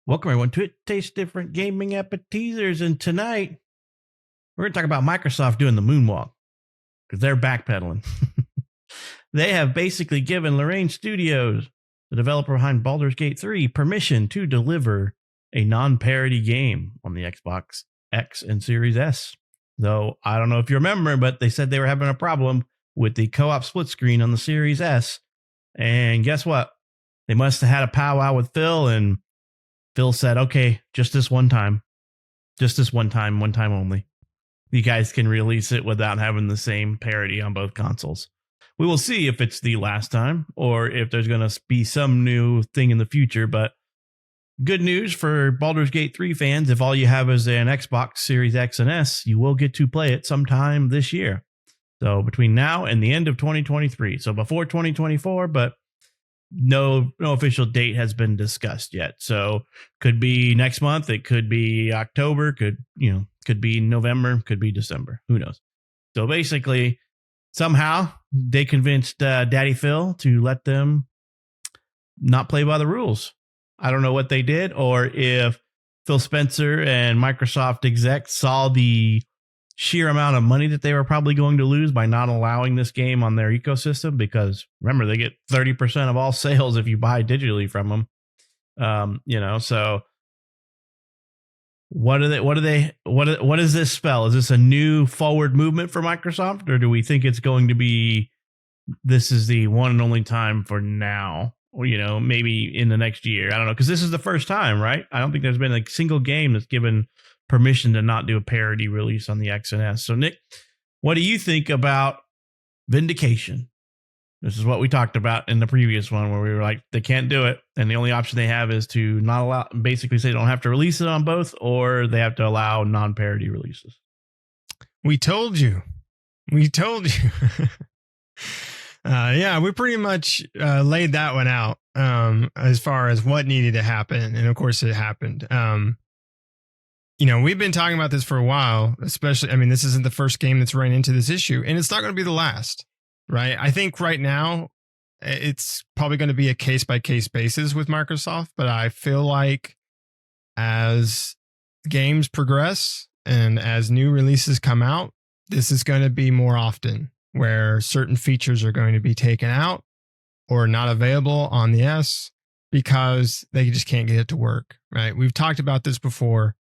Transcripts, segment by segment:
Welcome everyone to It Tastes Different Gaming Appetizers, and tonight we're going to talk about Microsoft doing the moonwalk because they're backpedaling. They have basically given Lorraine Studios, the developer behind Baldur's Gate 3, permission to deliver a non-parody game on the Xbox X and Series S. Though I don't know if you remember, but they said they were having a problem with the co-op split screen on the Series S. And guess what? They must have had a powwow with Phil, and Phil said, okay, just this one time only. You guys can release it without having the same parity on both consoles. We will see if it's the last time or if there's going to be some new thing in the future. But good news for Baldur's Gate 3 fans. If all you have is an Xbox Series X and S, you will get to play it sometime this year. So between now and the end of 2023. So before 2024, but no official date has been discussed yet. So could be next month, it could be October, could be November, could be December, who knows. So basically somehow they convinced Daddy Phil to let them not play by the rules. I don't know what they did, or if Phil Spencer and Microsoft execs saw the sheer amount of money that they were probably going to lose by not allowing this game on their ecosystem, because remember, they get 30% of all sales if you buy digitally from them. So what does this spell? Is this a new forward movement for Microsoft, or do we think it's going to be, this is the one and only time for now, or, maybe in the next year? I don't know. Cause this is the first time, right? I don't think there's been a single game that's given permission to not do a parody release on the X and S. So Nick, what do you think about Vindication? This is what we talked about in the previous one, where we were like, they can't do it, and the only option they have is to not allow, basically say they don't have to release it on both, or they have to allow non-parody releases. We told you. We pretty much laid that one out as far as what needed to happen, and of course it happened. We've been talking about this for a while, especially, this isn't the first game that's run into this issue, and it's not going to be the last, right? I think right now it's probably going to be a case by case basis with Microsoft, but I feel like as games progress and as new releases come out, this is going to be more often where certain features are going to be taken out or not available on the S because they just can't get it to work, right? We've talked about this before.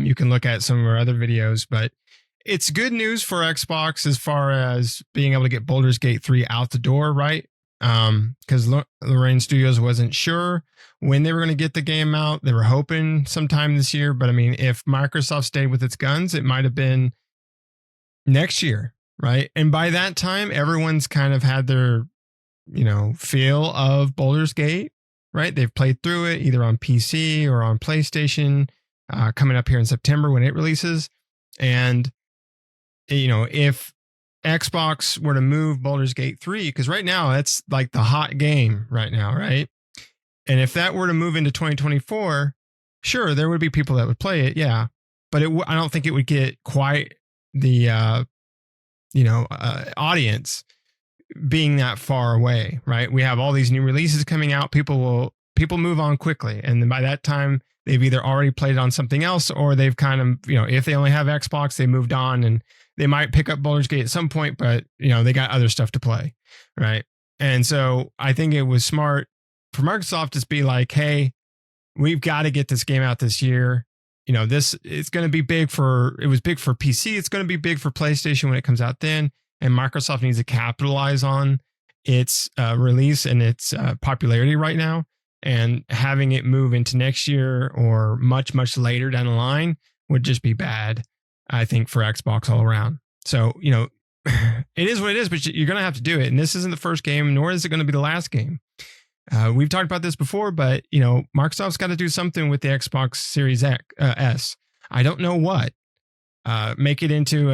You can look at some of our other videos, but it's good news for Xbox as far as being able to get Baldur's Gate 3 out the door, right? Because Lorraine Studios wasn't sure when they were going to get the game out. They were hoping sometime this year, but if Microsoft stayed with its guns, it might have been next year, right? And by that time, everyone's kind of had their, feel of Baldur's Gate, right? They've played through it either on PC or on PlayStation. Coming up here in September when it releases. And, if Xbox were to move Baldur's Gate 3, because right now it's like the hot game right now, right? And if that were to move into 2024, sure, there would be people that would play it, yeah. But I don't think it would get quite the, audience being that far away, right? We have all these new releases coming out. People move on quickly. And then by that time, they've either already played it on something else, or they've kind of, if they only have Xbox, they moved on, and they might pick up Baldur's Gate at some point, but, they got other stuff to play, right? And so I think it was smart for Microsoft to be like, hey, we've got to get this game out this year. It's going to be big it was big for PC. It's going to be big for PlayStation when it comes out then. And Microsoft needs to capitalize on its release and its popularity right now. And having it move into next year or much, much later down the line would just be bad, I think, for Xbox all around. So, it is what it is, but you're going to have to do it. And this isn't the first game, nor is it going to be the last game. We've talked about this before, but, Microsoft's got to do something with the Xbox Series S. I don't know what. Make it into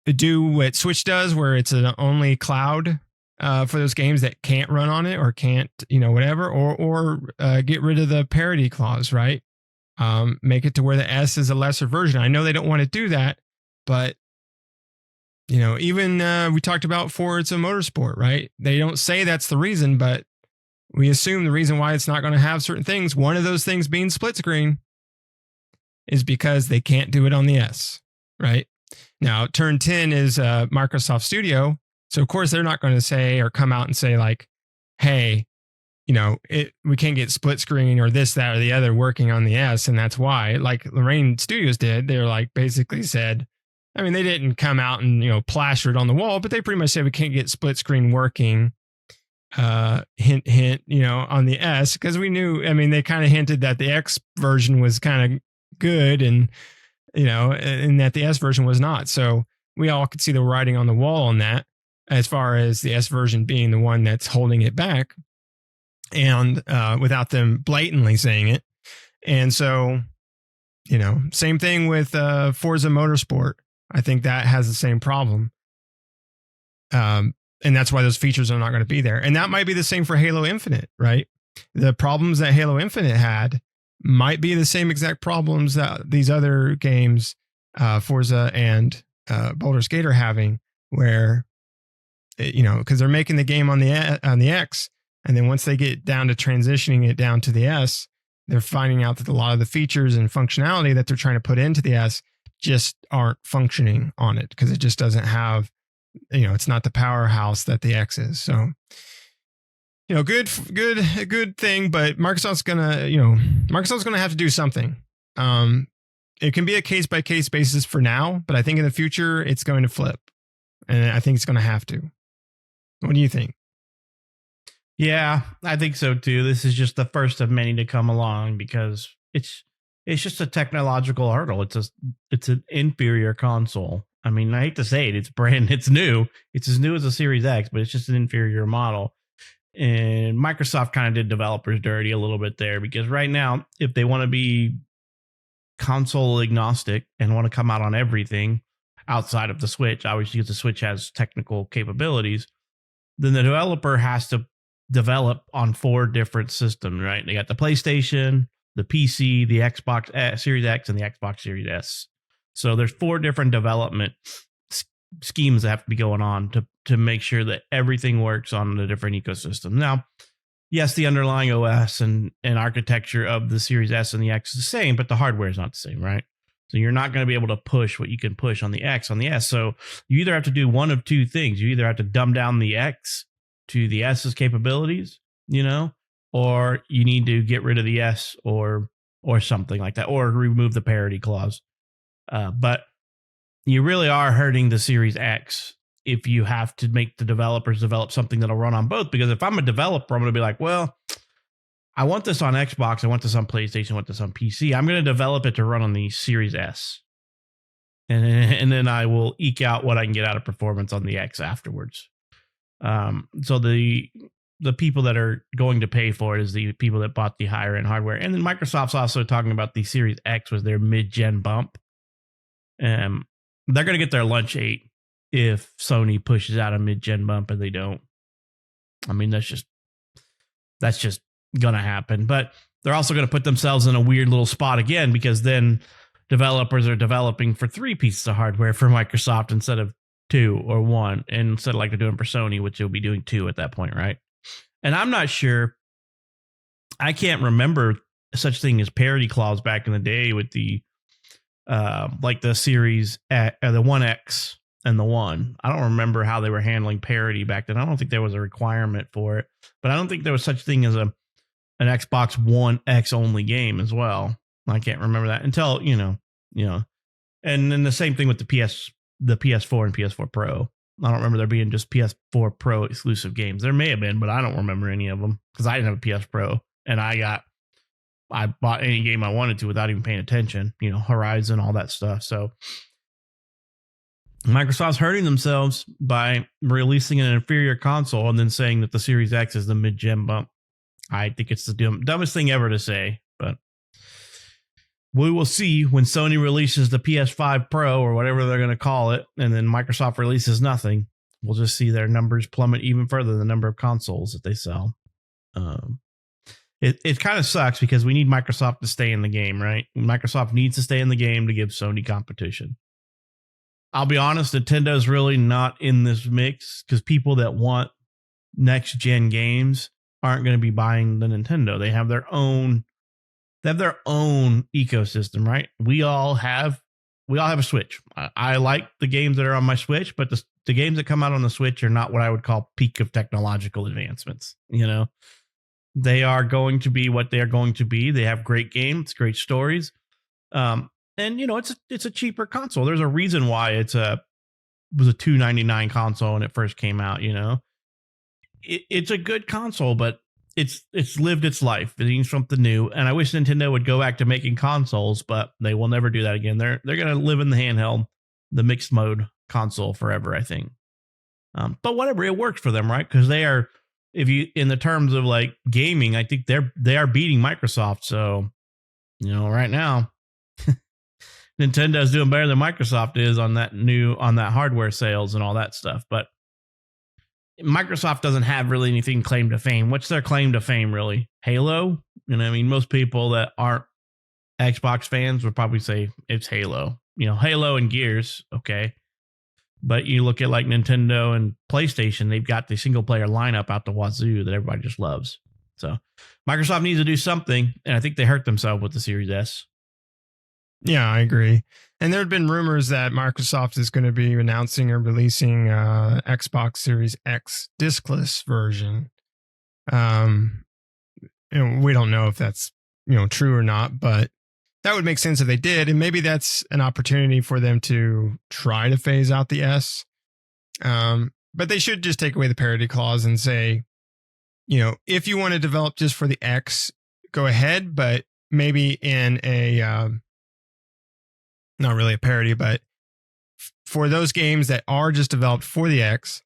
do what Switch does, where it's an only cloud for those games that can't run on it or can't, whatever, or get rid of the parity clause, right? Make it to where the S is a lesser version. I know they don't want to do that, but even we talked about Forza Motorsport, right? They don't say that's the reason, but we assume the reason why it's not going to have certain things, one of those things being split screen, is because they can't do it on the S, right? Now, Turn 10 is Microsoft Studio. So, of course, they're not going to say or come out and say like, hey, we can't get split screen or this, that, or the other working on the S. And that's why, like Lorraine Studios did, they're like basically said, I mean, they didn't come out and, plaster it on the wall, but they pretty much said we can't get split screen working. Hint, on the S, because we knew, I mean, they kind of hinted that the X version was kind of good and that the S version was not. So we all could see the writing on the wall on that, as far as the S version being the one that's holding it back, and without them blatantly saying it. And so, same thing with Forza Motorsport. I think that has the same problem. And that's why those features are not going to be there. And that might be the same for Halo Infinite, right? The problems that Halo Infinite had might be the same exact problems that these other games, Forza and Baldur's Gate, are having, where, because they're making the game on the X, and then once they get down to transitioning it down to the S, they're finding out that a lot of the features and functionality that they're trying to put into the S just aren't functioning on it, because it just doesn't have, it's not the powerhouse that the X is. So, good thing, but Microsoft's gonna have to do something. It can be a case by case basis for now, but I think in the future it's going to flip, and I think it's going to have to. What do you think? Yeah, I think so too. This is just the first of many to come along, because it's just a technological hurdle. It's an inferior console. I mean, I hate to say it, it's new. It's as new as a Series X, but it's just an inferior model. And Microsoft kind of did developers dirty a little bit there, because right now, if they want to be console agnostic and want to come out on everything outside of the Switch, obviously because the Switch has technical capabilities, then the developer has to develop on 4 different systems, right? They got the PlayStation, the PC, the Xbox Series X, and the Xbox Series S. So there's 4 different development schemes that have to be going on to make sure that everything works on the different ecosystem. Now, yes, the underlying OS and architecture of the Series S and the X is the same, but the hardware is not the same, right? So you're not going to be able to push what you can push on the X on the S. So you either have to do one of 2 things. You either have to dumb down the X to the S's capabilities, or you need to get rid of the S or something like that, or remove the parity clause. But you really are hurting the Series X if you have to make the developers develop something that'll run on both. Because if I'm a developer, I'm going to be like, well, I want this on Xbox, I want this on PlayStation, I want this on PC. I'm going to develop it to run on the Series S. And then I will eke out what I can get out of performance on the X afterwards. So the people that are going to pay for it is the people that bought the higher end hardware. And then Microsoft's also talking about the Series X was their mid-gen bump. They're going to get their lunch ate if Sony pushes out a mid-gen bump and they don't. I mean, that's just going to happen. But they're also going to put themselves in a weird little spot again, because then developers are developing for 3 pieces of hardware for Microsoft instead of 2 or 1, and instead of like they're doing for Sony, which you'll be doing 2 at that point, right? And I'm not sure. I can't remember such thing as parity clause back in the day with the like the Series the 1X and the 1. I don't remember how they were handling parity back then. I don't think there was a requirement for it, but I don't think there was such thing as an Xbox One X only game as well. I can't remember that until, and then the same thing with the PS4 and PS4 Pro. I don't remember there being just PS4 Pro exclusive games. There may have been, but I don't remember any of them because I didn't have a PS Pro, and I bought any game I wanted to without even paying attention, Horizon, all that stuff. So Microsoft's hurting themselves by releasing an inferior console and then saying that the Series X is the mid-gen bump. I think it's the dumbest thing ever to say, but we will see when Sony releases the PS5 Pro or whatever they're going to call it, and then Microsoft releases nothing. We'll just see their numbers plummet even further, the number of consoles that they sell. It kind of sucks because we need Microsoft to stay in the game, right? Microsoft needs to stay in the game to give Sony competition. I'll be honest, Nintendo's really not in this mix because people that want next-gen games aren't going to be buying the Nintendo. They have their own ecosystem, right? We all have a Switch. I like the games that are on my Switch, but the games that come out on the Switch are not what I would call peak of technological advancements. They are going to be what they are going to be. They have great games, great stories. And it's a cheaper console. There's a reason why it was a $299 console when it first came out. It's a good console, but it's lived its life. It needs something new, and I wish Nintendo would go back to making consoles, but they will never do that again. They're going to live in the handheld, the mixed mode console forever, I think. But whatever, it works for them, right? Because they are, if you in the terms of like gaming, I think they are beating Microsoft. So right now, Nintendo's doing better than Microsoft is on that hardware sales and all that stuff, but Microsoft doesn't have really anything claim to fame. What's their claim to fame, really? Halo? Most people that aren't Xbox fans would probably say it's Halo. Halo and Gears, okay. But you look at like Nintendo and PlayStation, they've got the single player lineup out the wazoo that everybody just loves. So Microsoft needs to do something, and I think they hurt themselves with the Series S. Yeah, I agree. And there had been rumors that Microsoft is going to be announcing or releasing Xbox Series X diskless version. We don't know if that's true or not, but that would make sense if they did. And maybe that's an opportunity for them to try to phase out the S. But they should just take away the parity clause and say, if you want to develop just for the X, go ahead, but maybe in a not really a parody, but for those games that are just developed for the X,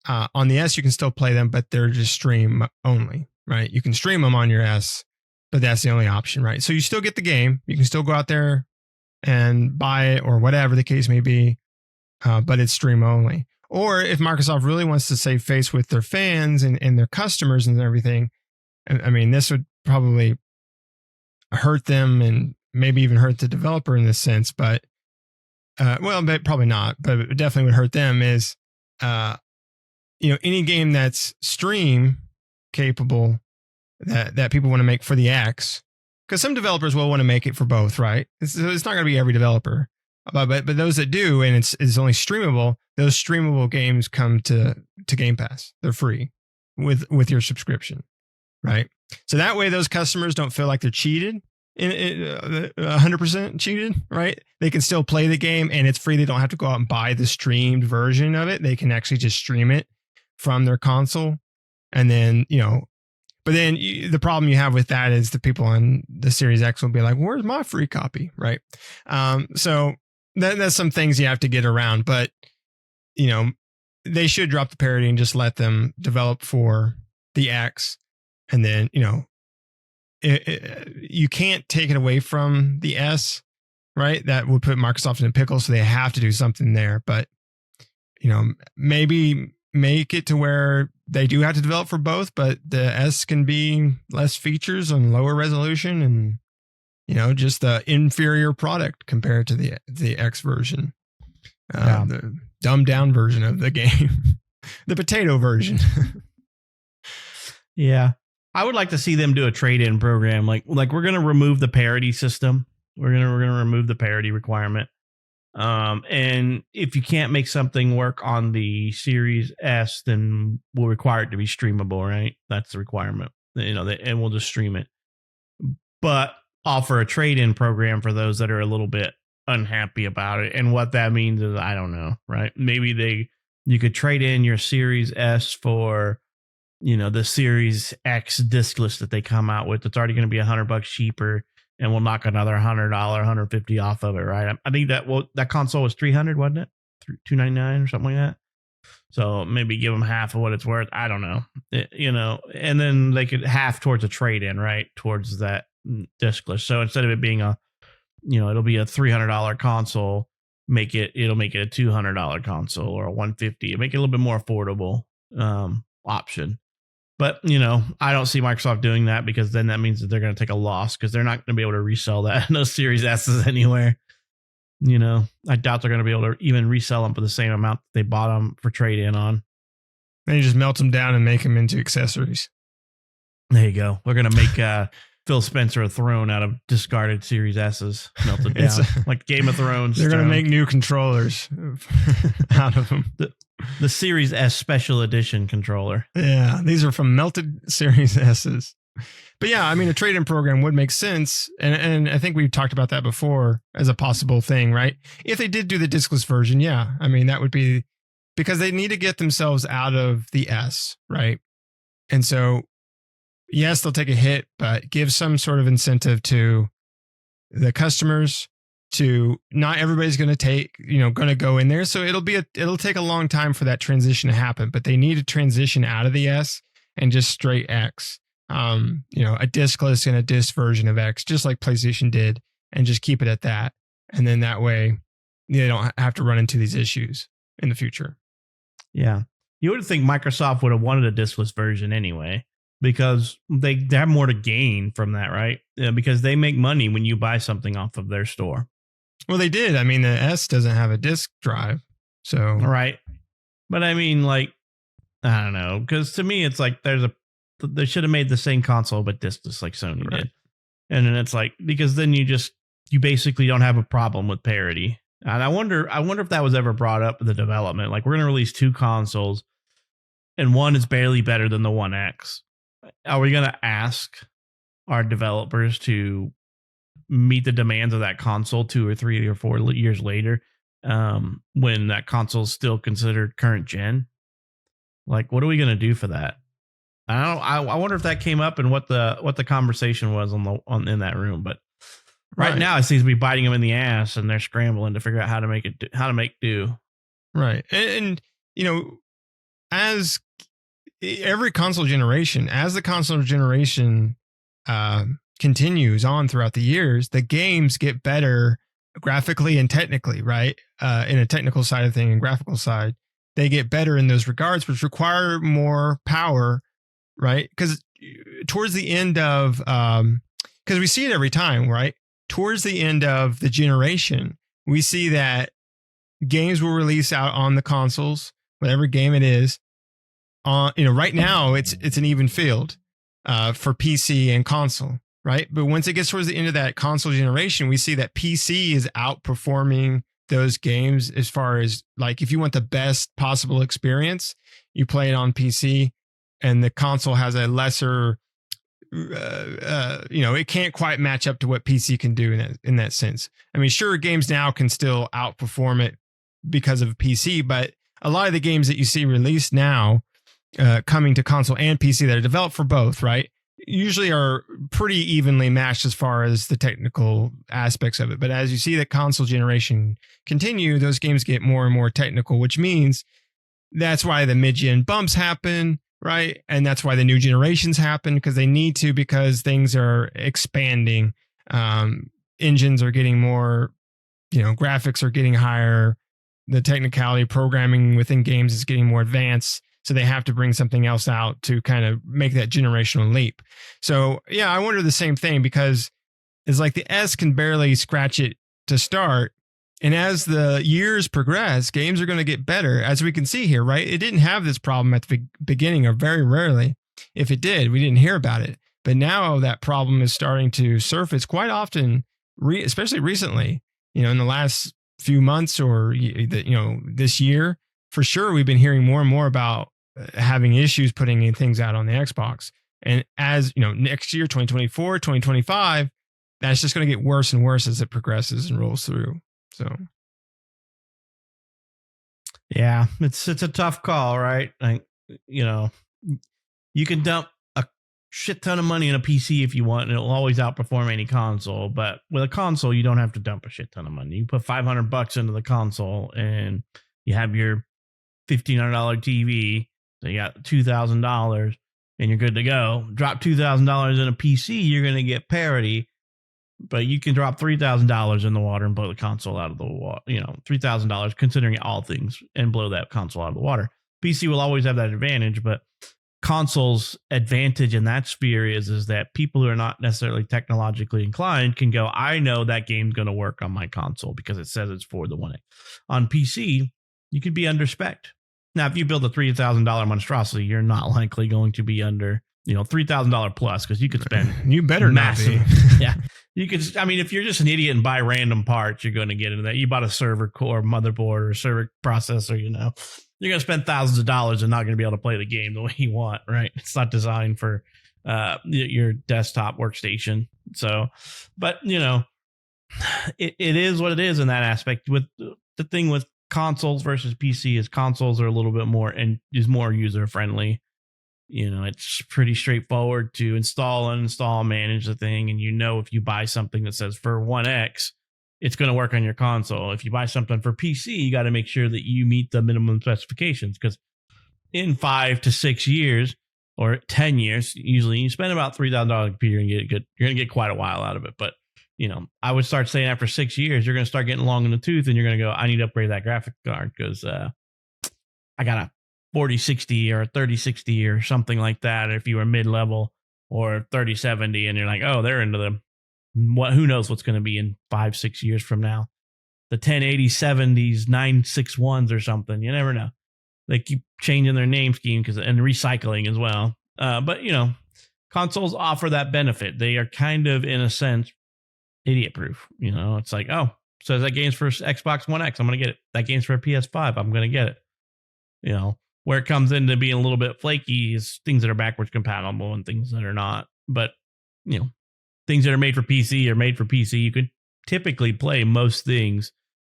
on the S, you can still play them, but they're just stream only, right? You can stream them on your S, but that's the only option, right? So you still get the game. You can still go out there and buy it or whatever the case may be, but it's stream only. Or if Microsoft really wants to save face with their fans and their customers and everything, I mean, this would probably hurt them and maybe even hurt the developer in this sense, but but probably not, but it definitely would hurt them is, any game that's stream capable that people want to make for the X, because some developers will want to make it for both, right? It's not going to be every developer, but those that do, and it's only streamable, those streamable games come to Game Pass. They're free with your subscription, right? So that way those customers don't feel like they're cheated. 100% cheated, right? They can still play the game and it's free. They don't have to go out and buy the streamed version of it. They can actually just stream it from their console. And then, but then the problem you have with that is the people on the Series X will be like, where's my free copy? Right. So that's some things you have to get around, but they should drop the parity and just let them develop for the X. And then, you can't take it away from the S, right? That would put Microsoft in a pickle, so they have to do something there. But maybe make it to where they do have to develop for both, but the S can be less features and lower resolution, and just the inferior product compared to the X version, the dumbed down version of the game, the potato version. Yeah. I would like to see them do a trade-in program. Like we're going to remove the parity system. We're going to remove the parity requirement. And if you can't make something work on the Series S, then we'll require it to be streamable, right? That's the requirement. And we'll just stream it. But offer a trade-in program for those that are a little bit unhappy about it. And what that means is, I don't know, right? Maybe you could trade in your Series S for the Series X diskless that they come out with. It's already going to be $100 cheaper, and we'll knock another $100, $150 off of it, right? I think that console was $300, wasn't it? $299 or something like that. So maybe give them half of what it's worth. I don't know, and then they could half towards a trade-in, right? Towards that diskless. So instead of it being it'll be a $300 console, it'll make it a $200 console or a $150. Make it a little bit more affordable option. But, I don't see Microsoft doing that, because then that means that they're going to take a loss, because they're not going to be able to resell that in those Series S's anywhere. I doubt they're going to be able to even resell them for the same amount that they bought them for trade-in on. And you just melt them down and make them into accessories. There you go. We're gonna make Phil Spencer a throne out of discarded Series S's melted down, like Game of Thrones. They're gonna make new controllers out of them. The Series S Special Edition controller. Yeah, these are from melted Series S's. But yeah, I mean, a trade-in program would make sense, and I think we've talked about that before as a possible thing, right? If they did do the discless version, yeah, I mean, that would be because they need to get themselves out of the S, right? And so, yes, they'll take a hit, but give some sort of incentive to the customers. To not everybody's going to go in there, so it'll take a long time for that transition to happen. But they need to transition out of the S and just straight X. A discless and a disc version of X, just like PlayStation did, and just keep it at that. And then that way, they don't have to run into these issues in the future. Yeah, you would think Microsoft would have wanted a discless version anyway, because they have more to gain from that, right? Because they make money when you buy something off of their store. Well, they did. I mean, the S doesn't have a disk drive, so right. But I mean, like, I don't know, because to me, it's like they should have made the same console but diskless like Sony did, and then it's like because then you basically don't have a problem with parity. And I wonder if that was ever brought up in the development. Like, we're going to release two consoles, and one is barely better than the One X. Are we going to ask our developers to meet the demands of that console 2 or 3 or 4 years later, when that console is still considered current gen? Like, what are we going to do for that? I wonder if that came up and what the conversation was in that room. But right now, it seems to be biting them in the ass, and they're scrambling to figure out how to make do. Right, and as every console generation, as the console generation continues on throughout the years, the games get better graphically and technically, right? In a technical side of thing and graphical side, they get better in those regards, which require more power, right? Because towards the end of, because we see it every time, right? Towards the end of the generation, we see that games will release out on the consoles, whatever game it is. Right now it's an even field for PC and console. Right. But once it gets towards the end of that console generation, we see that PC is outperforming those games as far as, like, if you want the best possible experience, you play it on PC, and the console has a lesser, it can't quite match up to what PC can do in that sense. I mean, sure, games now can still outperform it because of PC, but a lot of the games that you see released now coming to console and PC that are developed for both, right, usually are pretty evenly matched as far as the technical aspects of it. But as you see the console generation continue, those games get more and more technical, which means that's why the mid-gen bumps happen, right? And that's why the new generations happen, because they need to, because things are expanding. Engines are getting more, graphics are getting higher. The technicality programming within games is getting more advanced. So they have to bring something else out to kind of make that generational leap. So, yeah, I wonder the same thing, because it's like the S can barely scratch it to start. And as the years progress, games are going to get better, as we can see here, right? It didn't have this problem at the beginning, or very rarely. If it did, we didn't hear about it. But now that problem is starting to surface quite often, especially recently, in the last few months or, this year. For sure, we've been hearing more and more about having issues putting in things out on the Xbox. And as next year, 2024, 2025, that's just going to get worse and worse as it progresses and rolls through. So, yeah, it's a tough call, right? Like, you can dump a shit ton of money in a PC if you want, and it'll always outperform any console. But with a console, you don't have to dump a shit ton of money. You put $500 into the console, and you have your $1,500 TV. So you got $2,000, and you're good to go. Drop $2,000 in a PC, you're going to get parity. But you can drop $3,000 in the water and blow the console out of the water. $3,000 considering all things, and blow that console out of the water. PC will always have that advantage, but console's advantage in that sphere is that people who are not necessarily technologically inclined can go, I know that game's going to work on my console because it says it's for the One X. On PC, you could be under spec. Now, if you build a $3,000 monstrosity, you're not likely going to be under $3,000 plus, because you could spend You better massive. not be. Yeah. You could, I mean, if you're just an idiot and buy random parts, you're going to get into that. You bought a server core, motherboard, or server processor, you're going to spend thousands of dollars and not going to be able to play the game the way you want, right? It's not designed for your desktop workstation. So, but it is what it is in that aspect. With the thing with consoles versus PC is consoles are a little bit more and is more user friendly. It's pretty straightforward to install, uninstall, manage the thing. And if you buy something that says for 1X, it's going to work on your console. If you buy something for PC, you got to make sure that you meet the minimum specifications, because in 5 to 6 years or 10 years, usually you spend about $3,000 on a computer and get good. You're going to get quite a while out of it. But, I would start saying after 6 years, you're going to start getting long in the tooth and you're going to go, I need to upgrade that graphic card because I got a 4060 or 3060 or something like that. If you were mid-level, or 3070, and you're like, oh, they're into them. Who knows what's going to be in 5-6 years from now? The 1080 70s, 961s or something. You never know. They keep changing their name scheme and recycling as well. But consoles offer that benefit. They are kind of, in a sense, idiot proof. It's like, oh, says that game's for Xbox One X, I'm going to get it. That game's for PS5, I'm going to get it. Where it comes into being a little bit flaky is things that are backwards compatible and things that are not. But, things that are made for PC are made for PC. You could typically play most things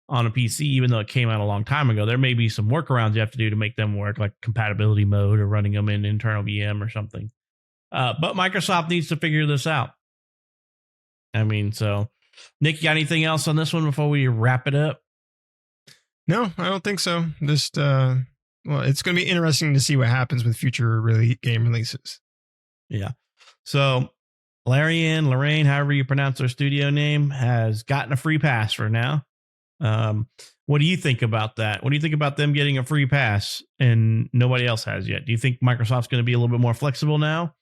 on a PC, even though it came out a long time ago. There may be some workarounds you have to do to make them work, like compatibility mode or running them in internal VM or something. But Microsoft needs to figure this out. So, Nick, you got anything else on this one before we wrap it up? No, I don't think so. Just, it's going to be interesting to see what happens with future game releases. Yeah. So, Lorraine, however you pronounce their studio name, has gotten a free pass for now. What do you think about that? What do you think about them getting a free pass and nobody else has yet? Do you think Microsoft's going to be a little bit more flexible now?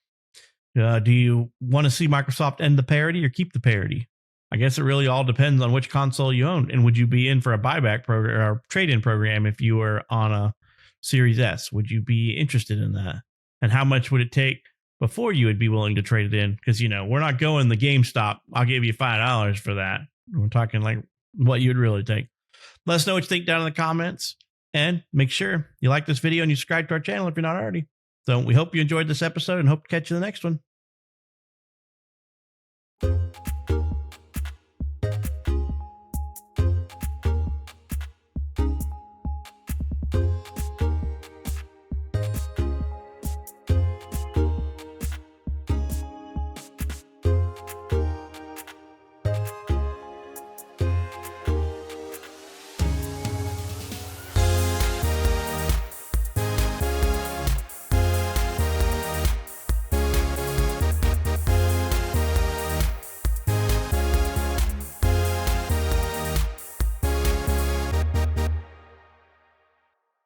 Do you want to see Microsoft end the parity or keep the parity? I guess it really all depends on which console you own. And would you be in for a buyback program or trade-in program if you were on a Series S? Would you be interested in that? And how much would it take before you would be willing to trade it in? Because, we're not going the GameStop, I'll give you $5 for that. We're talking like what you'd really take. Let us know what you think down in the comments. And make sure you like this video and you subscribe to our channel if you're not already. So we hope you enjoyed this episode and hope to catch you in the next one.